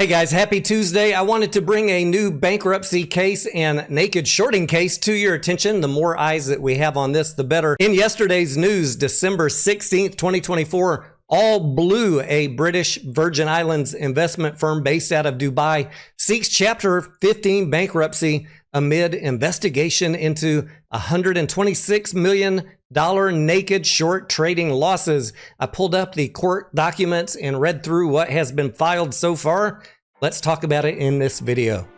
Hey guys, happy Tuesday. I wanted to bring a new bankruptcy case and naked shorting case to your attention. The more eyes that we have on this, the better. In yesterday's news, December 16th, 2024, All Blue, a British Virgin Islands investment firm based out of Dubai, seeks Chapter 15 bankruptcy amid investigation into $126 million naked short trading losses. I pulled up the court documents and read through what has been filed so far. Let's talk about it in this video.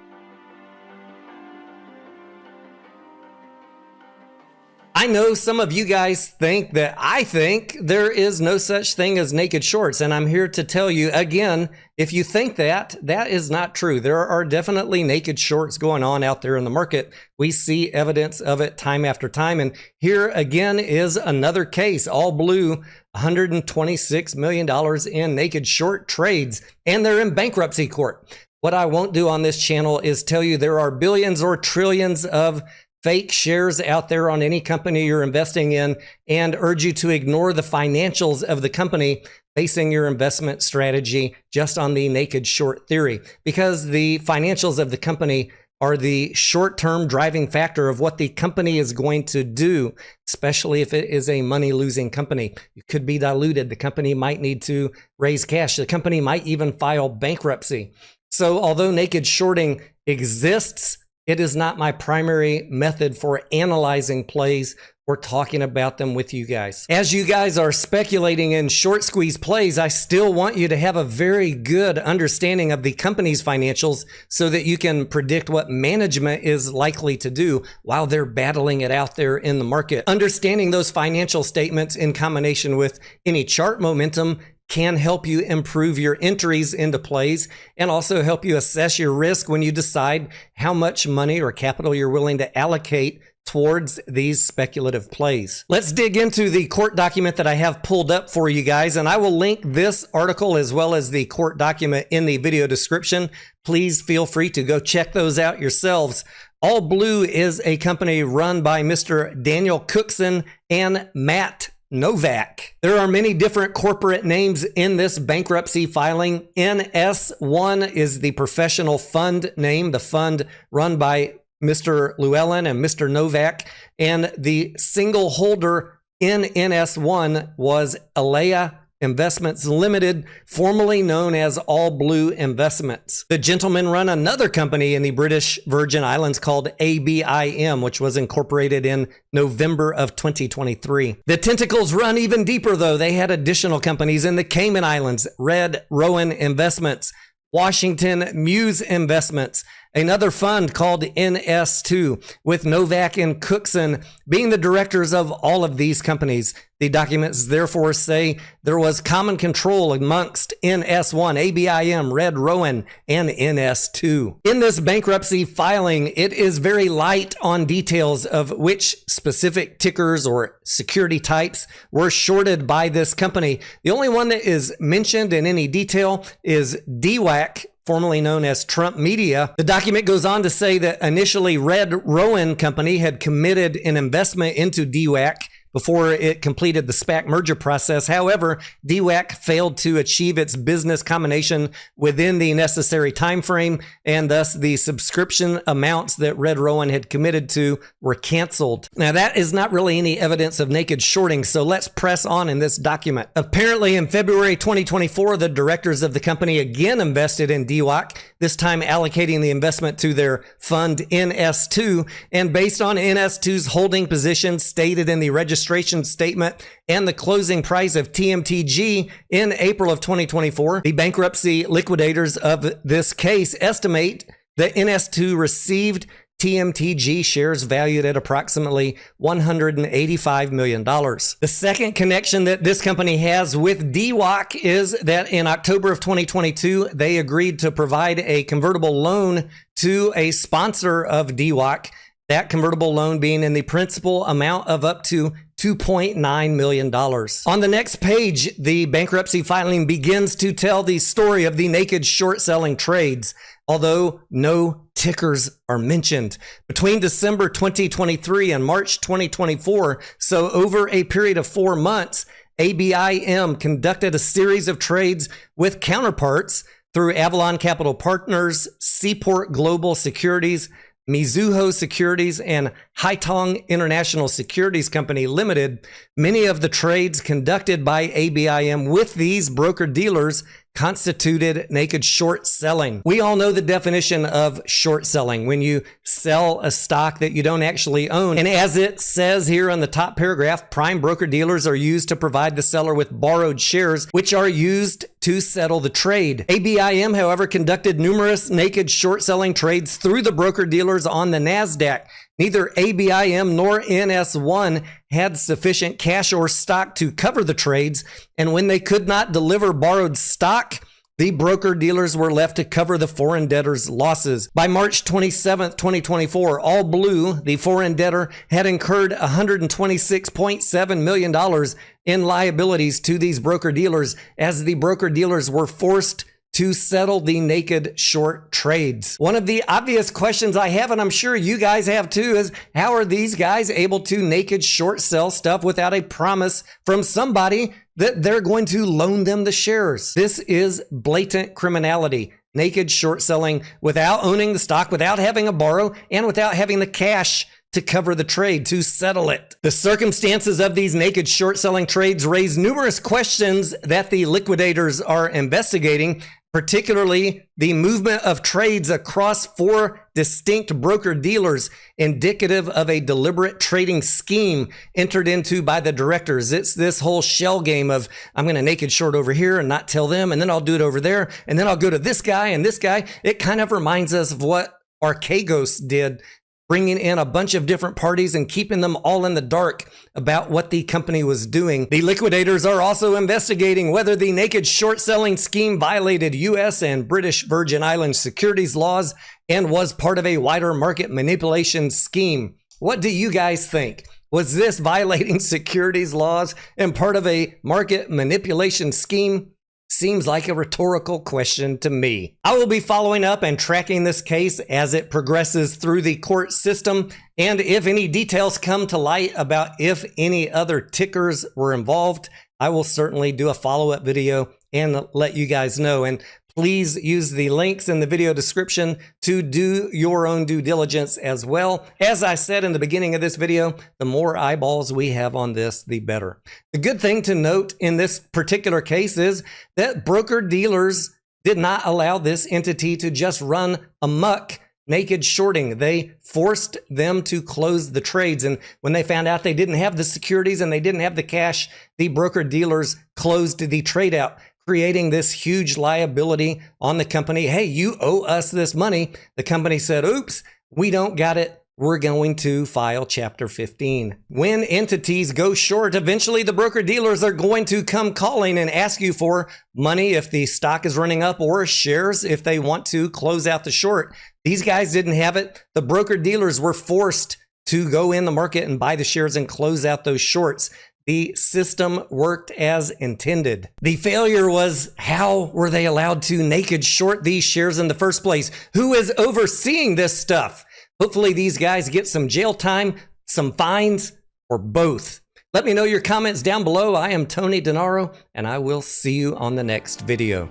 I know some of you guys think that I think there is no such thing as naked shorts, and I'm here to tell you again, if you think that, that is not true. There are definitely naked shorts going on out there in the market. We see evidence of it time after time, and here again is another case. All Blue, $126 million in naked short trades, and they're in bankruptcy court. What I won't do on this channel is tell you there are billions or trillions of fake shares out there on any company you're investing in, and urge you to ignore the financials of the company, basing your investment strategy just on the naked short theory, because the financials of the company are the short-term driving factor of what the company is going to do, especially if it is a money-losing company. You could be diluted. The company might need to raise cash. The company might even file bankruptcy. So although naked shorting exists, it is not my primary method for analyzing plays or talking about them with you guys. As you guys are speculating in short squeeze plays, I still want you to have a very good understanding of the company's financials so that you can predict what management is likely to do while they're battling it out there in the market. Understanding those financial statements in combination with any chart momentum can help you improve your entries into plays and also help you assess your risk when you decide how much money or capital you're willing to allocate towards these speculative plays. Let's dig into the court document that I have pulled up for you guys, and I will link this article as well as the court document in the video description. Please feel free to go check those out yourselves. All Blue is a company run by Mr. Daniel Cookson and Matt Novak. There are many different corporate names in this bankruptcy filing. NS1 is the professional fund name, the fund run by Mr. Llewellyn and Mr. Novak, and the single holder in NS1 was Alea Investments Limited, formerly known as All Blue Investments. The gentlemen run another company in the British Virgin Islands called ABIM, which was incorporated in November of 2023. The tentacles run even deeper though. They had additional companies in the Cayman Islands, Red Rowan Investments, Washington Muse Investments, another fund called NS2, with Novak and Cookson being the directors of all of these companies. The documents therefore say there was common control amongst NS1, ABIM, Red Rowan, and NS2. In this bankruptcy filing, it is very light on details of which specific tickers or security types were shorted by this company. The only one that is mentioned in any detail is DWAC, formerly known as Trump Media. The document goes on to say that initially Red Rowan Company had committed an investment into DWAC before it completed the SPAC merger process. However, DWAC failed to achieve its business combination within the necessary time frame, and thus the subscription amounts that Red Rowan had committed to were canceled. Now, that is not really any evidence of naked shorting, so let's press on in this document. Apparently, in February 2024, the directors of the company again invested in DWAC, this time allocating the investment to their fund NS2, and based on NS2's holding position stated in the registration statement and the closing price of TMTG in April of 2024, the bankruptcy liquidators of this case estimate that NS2 received TMTG shares valued at approximately $185 million. The second connection that this company has with DWAC is that in October of 2022, they agreed to provide a convertible loan to a sponsor of DWAC, that convertible loan being in the principal amount of up to $2.9 million. On the next page, the bankruptcy filing begins to tell the story of the naked short selling trades, although no tickers are mentioned. Between December 2023 and March 2024, so over a period of 4 months, ABIM conducted a series of trades with counterparts through Avalon Capital Partners, Seaport Global Securities, Mizuho Securities, and Haitong International Securities Company Limited, many of the trades conducted by ABIM with these broker-dealers constituted naked short selling. We all know the definition of short selling, when you sell a stock that you don't actually own. And as it says here on the top paragraph, prime broker dealers are used to provide the seller with borrowed shares, which are used to settle the trade. ABIM, however, conducted numerous naked short selling trades through the broker dealers on the NASDAQ. Neither ABIM nor NS1 had sufficient cash or stock to cover the trades, and when they could not deliver borrowed stock, the broker dealers were left to cover the foreign debtors' losses. By March 27, 2024, All Blue, the foreign debtor, had incurred $126.7 million in liabilities to these broker dealers, as the broker dealers were forced to settle the naked short trades. One of the obvious questions I have, and I'm sure you guys have too, is how are these guys able to naked short sell stuff without a promise from somebody that they're going to loan them the shares? This is blatant criminality. Naked short selling without owning the stock, without having a borrow, and without having the cash to cover the trade, to settle it. The circumstances of these naked short selling trades raise numerous questions that the liquidators are investigating, particularly the movement of trades across 4 distinct broker dealers, indicative of a deliberate trading scheme entered into by the directors. It's this whole shell game of, I'm going to naked short over here and not tell them, and then I'll do it over there, and then I'll go to this guy and this guy. It kind of reminds us of what Archegos did, bringing in a bunch of different parties and keeping them all in the dark about what the company was doing. The liquidators are also investigating whether the naked short selling scheme violated U.S. and British Virgin Islands securities laws and was part of a wider market manipulation scheme. What do you guys think? Was this violating securities laws and part of a market manipulation scheme? Seems like a rhetorical question to me. I will be following up and tracking this case as it progresses through the court system, and if any details come to light about if any other tickers were involved, I will certainly do a follow-up video and let you guys know. And please use the links in the video description to do your own due diligence as well. As I said in the beginning of this video, the more eyeballs we have on this, the better. The good thing to note in this particular case is that broker dealers did not allow this entity to just run amok naked shorting. They forced them to close the trades. And when they found out they didn't have the securities and they didn't have the cash, the broker dealers closed the trade out, creating this huge liability on the company. Hey, you owe us this money. The company said, oops, we don't got it. We're going to file Chapter 15. When entities go short, eventually the broker dealers are going to come calling and ask you for money if the stock is running up, or shares if they want to close out the short. These guys didn't have it. The broker dealers were forced to go in the market and buy the shares and close out those shorts. The system worked as intended. The failure was, how were they allowed to naked short these shares in the first place? Who is overseeing this stuff? Hopefully these guys get some jail time, some fines, or both. Let me know your comments down below. I am Tony Denaro, and I will see you on the next video.